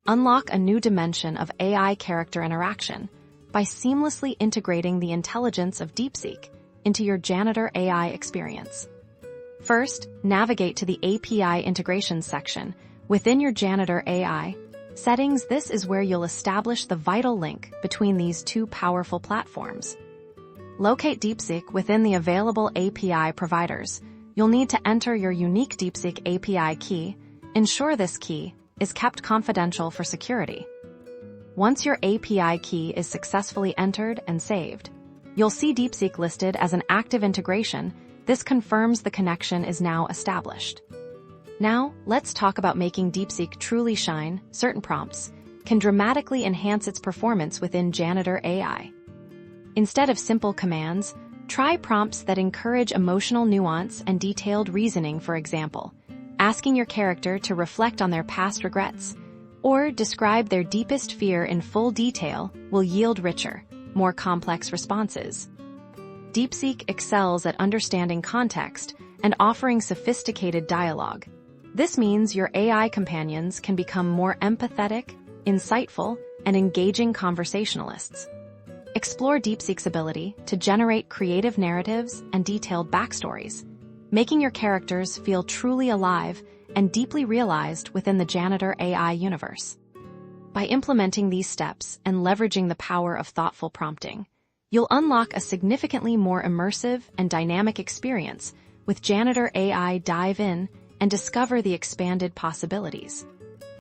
unlock a new dimension of AI character interaction by seamlessly integrating the intelligence of Deepseek into your Janitor AI experience. First, navigate to the API integrations section within your Janitor AI settings. This is where you'll establish the vital link between these two powerful platforms. Locate Deepseek within the available API providers. You'll need to enter your unique Deepseek API key. Ensure this key is kept confidential for security. Once your API key is successfully entered and saved, you'll see Deepseek listed as an active integration. This confirms the connection is now established. Now, let's talk about making Deepseek truly shine. Certain prompts can dramatically enhance its performance within Janitor AI. Instead of simple commands, try prompts that encourage emotional nuance and detailed reasoning. For example, asking your character to reflect on their past regrets or describe their deepest fear in full detail will yield richer, more complex responses. Deepseek excels at understanding context and offering sophisticated dialogue. This means your AI companions can become more empathetic, insightful, and engaging conversationalists. Explore Deepseek's ability to generate creative narratives and detailed backstories, making your characters feel truly alive and deeply realized within the Janitor AI universe. By implementing these steps and leveraging the power of thoughtful prompting, you'll unlock a significantly more immersive and dynamic experience with Janitor AI. Dive in and discover the expanded possibilities.